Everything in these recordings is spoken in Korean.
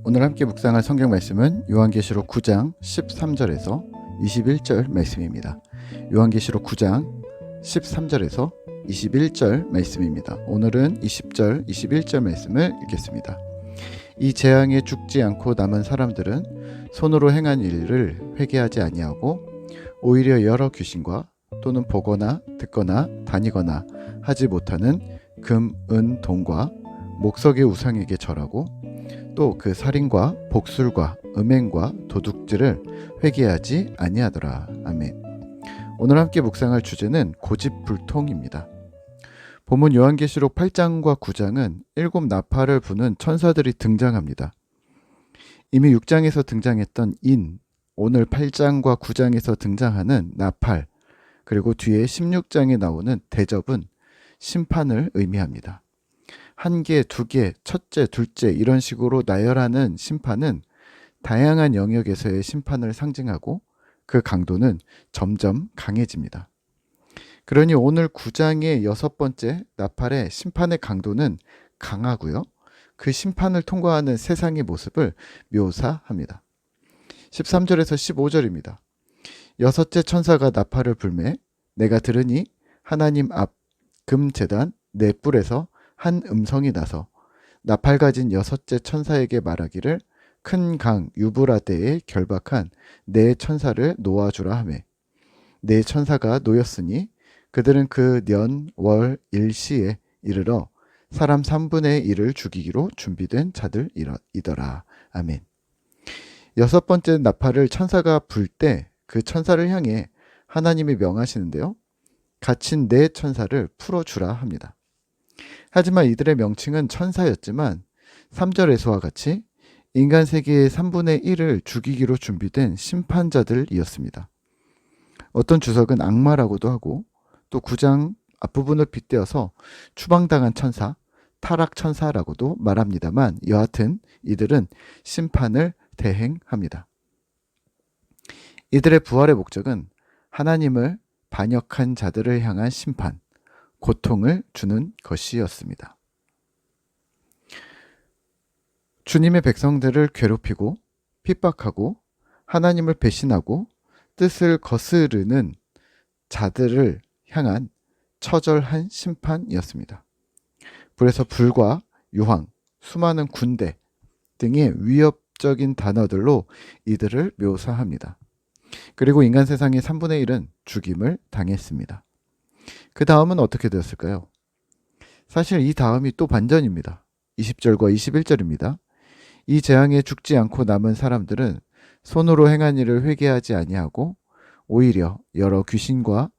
오늘 함께 묵상할 성경 말씀은 요한계시록 9장 13절에서 21절 말씀입니다. 요한계시록 9장 13절에서 21절 말씀입니다. 오늘은 20절, 21절 말씀을 읽겠습니다. 이 재앙에 죽지 않고 남은 사람들은 손으로 행한 일을 회개하지 아니하고 오히려 여러 귀신과 또는 보거나 듣거나 다니거나 하지 못하는 금, 은, 동과 목석의 우상에게 절하고 또 그 살인과 복술과 음행과 도둑질을 회개하지 아니하더라. 아멘. 오늘 함께 묵상할 주제는 고집불통입니다. 본문 요한계시록 8장과 9장은 7 나팔을 부는 천사들이 등장합니다. 이미 6장에서 등장했던 인, 오늘 8장과 9장에서 등장하는 나팔, 그리고 뒤에 16장에 나오는 대접은 심판을 의미합니다. 1개, 2개, 첫째, 둘째 이런 식으로 나열하는 심판은 다양한 영역에서의 심판을 상징하고 그 강도는 점점 강해집니다. 그러니 오늘 9장의 6번째 나팔의 심판의 강도는 강하고요. 그 심판을 통과하는 세상의 모습을 묘사합니다. 13절에서 15절입니다. 여섯째 천사가 나팔을 불매 내가 들으니 하나님 앞 금제단 네 뿔에서 한 음성이 나서 나팔 가진 여섯째 천사에게 말하기를 큰 강 유브라데에 결박한 네 천사를 놓아주라 하매 네 천사가 놓였으니 그들은 그 년, 월, 일시에 이르러 사람 3분의 1을 죽이기로 준비된 자들이더라. 아멘. 여섯 번째 나팔을 천사가 불 때 그 천사를 향해 하나님이 명하시는데요. 갇힌 네 천사를 풀어주라 합니다. 하지만 이들의 명칭은 천사였지만 3절에서와 같이 인간 세계의 3분의 1을 죽이기로 준비된 심판자들이었습니다. 어떤 주석은 악마라고도 하고 또 9장 앞부분을 빗대어서 추방당한 천사, 타락천사라고도 말합니다만 여하튼 이들은 심판을 대행합니다. 이들의 부활의 목적은 하나님을 반역한 자들을 향한 심판, 고통을 주는 것이었습니다. 주님의 백성들을 괴롭히고 핍박하고 하나님을 배신하고 뜻을 거스르는 자들을 향한 처절한 심판이었습니다. 그래서 불과 유황, 수많은 군대 등의 위협적인 단어들로 이들을 묘사합니다. 그리고 인간 세상의 3분의 1은 죽임을 당했습니다. 그 다음은 어떻게 되었을까요? 사실 이 다음이 또 반전입니다. 20절과 21절입니다. 이 재앙에 죽지 않고 남은 사람들은 손으로 행한 일을 회개하지 아니하고 오히려 여러 귀신과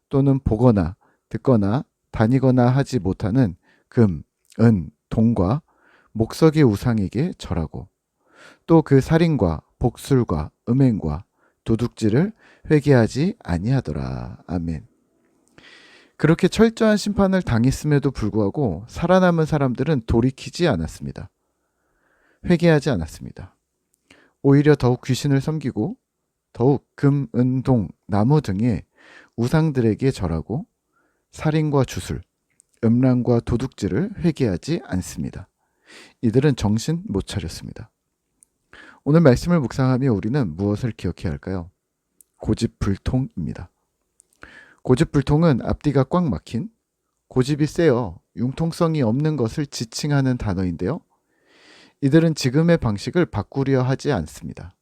또는 보거나 듣거나 다니거나 하지 못하는 금, 은, 동과 목석의 우상에게 절하고 또 그 살인과 복술과 음행과 도둑질을 회개하지 아니하더라. 아멘. 그렇게 철저한 심판을 당했음에도 불구하고 살아남은 사람들은 돌이키지 않았습니다. 회개하지 않았습니다. 오히려 더욱 귀신을 섬기고 더욱 금, 은, 동, 나무 등의 우상들에게 절하고 살인과 주술, 음란과 도둑질을 회개하지 않습니다. 이들은 정신 못 차렸습니다. 오늘 말씀을 묵상하며 우리는 무엇을 기억해야 할까요? 고집불통입니다. 고집불통은 앞뒤가 꽉 막힌 고집이 세어 융통성이 없는 것을 지칭하는 단어인데요. 이들은 지금의 방식을 바꾸려 하지 않습니다.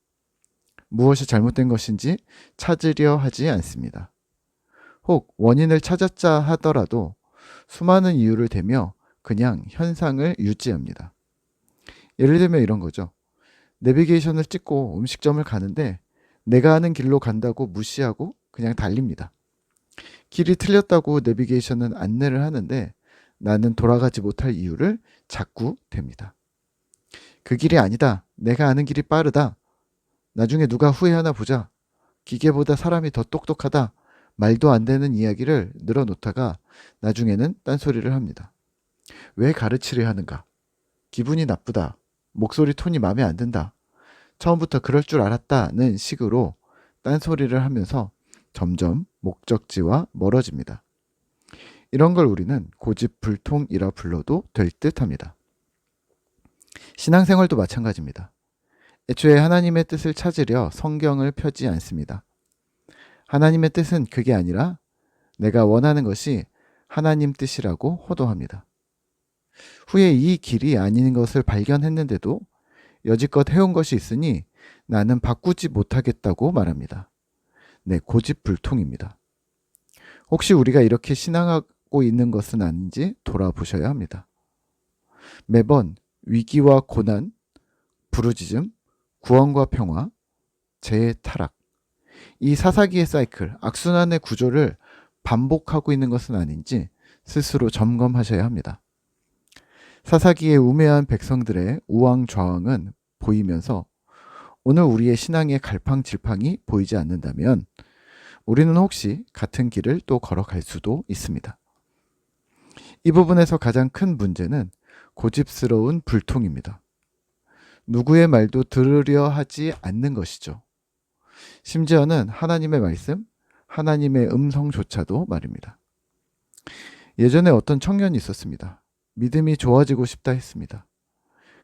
무엇이 잘못된 것인지 찾으려 하지 않습니다. 혹 원인을 찾았자 하더라도 수많은 이유를 대며 그냥 현상을 유지합니다. 예를 들면 이런 거죠. 내비게이션을 찍고 음식점을 가는데 내가 아는 길로 간다고 무시하고 그냥 달립니다. 길이 틀렸다고 내비게이션은 안내를 하는데 나는 돌아가지 못할 이유를 자꾸 댑니다. 그 길이 아니다. 내가 아는 길이 빠르다. 나중에 누가 후회하나 보자. 기계보다 사람이 더 똑똑하다. 말도 안 되는 이야기를 늘어놓다가 나중에는 딴소리를 합니다. 왜 가르치려 하는가? 기분이 나쁘다. 목소리 톤이 마음에 안 든다. 처음부터 그럴 줄 알았다는 식으로 딴소리를 하면서 점점 목적지와 멀어집니다. 이런 걸 우리는 고집불통이라 불러도 될 듯합니다. 신앙생활도 마찬가지입니다. 애초에 하나님의 뜻을 찾으려 성경을 펴지 않습니다. 하나님의 뜻은 그게 아니라 내가 원하는 것이 하나님 뜻이라고 호도합니다. 후에 이 길이 아닌 것을 발견했는데도 여지껏 해온 것이 있으니 나는 바꾸지 못하겠다고 말합니다. 네, 고집불통입니다. 혹시 우리가 이렇게 신앙하고 있는 것은 아닌지 돌아보셔야 합니다. 매번 위기와 고난, 부르짖음, 구원과 평화, 재해 타락, 이 사사기의 사이클, 악순환의 구조를 반복하고 있는 것은 아닌지 스스로 점검하셔야 합니다. 사사기의 우매한 백성들의 우왕좌왕은 보이면서 오늘 우리의 신앙의 갈팡질팡이 보이지 않는다면 우리는 혹시 같은 길을 또 걸어갈 수도 있습니다. 이 부분에서 가장 큰 문제는 고집스러운 불통입니다. 누구의 말도 들으려 하지 않는 것이죠. 심지어는 하나님의 말씀, 하나님의 음성조차도 말입니다. 예전에 어떤 청년이 있었습니다. 믿음이 좋아지고 싶다 했습니다.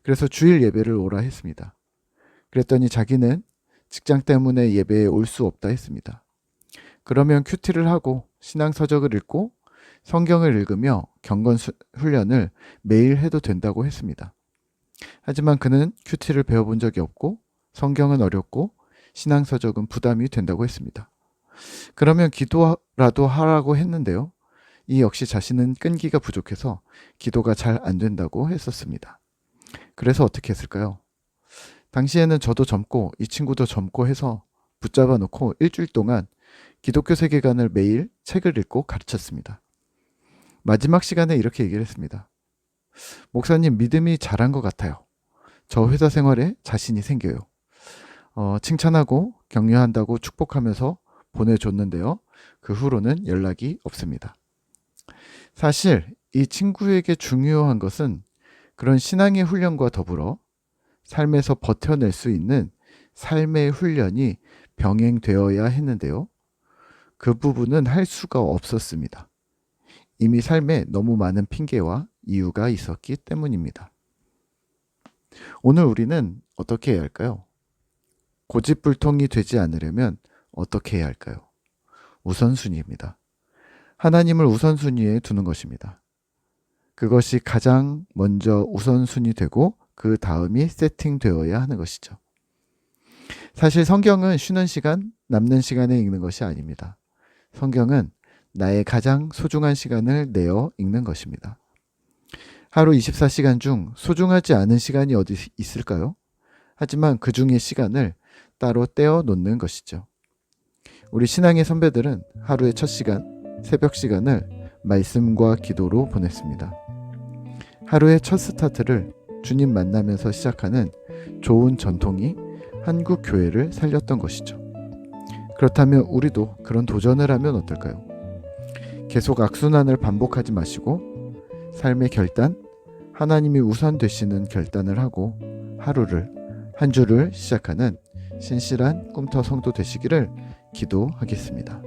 그래서 주일 예배를 오라 했습니다. 그랬더니 자기는 직장 때문에 예배에 올 수 없다 했습니다. 그러면 큐티를 하고 신앙서적을 읽고 성경을 읽으며 경건 훈련을 매일 해도 된다고 했습니다. 하지만 그는 큐티를 배워본 적이 없고 성경은 어렵고 신앙서적은 부담이 된다고 했습니다. 그러면 기도라도 하라고 했는데요. 이 역시 자신은 끈기가 부족해서 기도가 잘 안 된다고 했었습니다. 그래서 어떻게 했을까요? 당시에는 저도 젊고 이 친구도 젊고 해서 붙잡아 놓고 일주일 동안 기독교 세계관을 매일 책을 읽고 가르쳤습니다. 마지막 시간에 이렇게 얘기를 했습니다. 목사님, 믿음이 자란 것 같아요. 저 회사 생활에 자신이 생겨요. 칭찬하고 격려한다고 축복하면서 보내줬는데요. 그 후로는 연락이 없습니다. 사실 이 친구에게 중요한 것은 그런 신앙의 훈련과 더불어 삶에서 버텨낼 수 있는 삶의 훈련이 병행되어야 했는데요. 그 부분은 할 수가 없었습니다. 이미 삶에 너무 많은 핑계와 이유가 있었기 때문입니다. 오늘 우리는 어떻게 해야 할까요? 고집불통이 되지 않으려면 어떻게 해야 할까요? 우선순위입니다. 하나님을 우선순위에 두는 것입니다. 그것이 가장 먼저 우선순위 되고 그 다음이 세팅되어야 하는 것이죠. 사실 성경은 쉬는 시간, 남는 시간에 읽는 것이 아닙니다. 성경은 나의 가장 소중한 시간을 내어 읽는 것입니다. 하루 24시간 중 소중하지 않은 시간이 어디 있을까요? 하지만 그 중의 시간을 따로 떼어 놓는 것이죠. 우리 신앙의 선배들은 하루의 첫 시간, 새벽 시간을 말씀과 기도로 보냈습니다. 하루의 첫 스타트를 주님 만나면서 시작하는 좋은 전통이 한국 교회를 살렸던 것이죠. 그렇다면 우리도 그런 도전을 하면 어떨까요? 계속 악순환을 반복하지 마시고 삶의 결단, 하나님이 우선 되시는 결단을 하고 하루를, 한 주를 시작하는 신실한 꿈터 성도 되시기를 기도하겠습니다.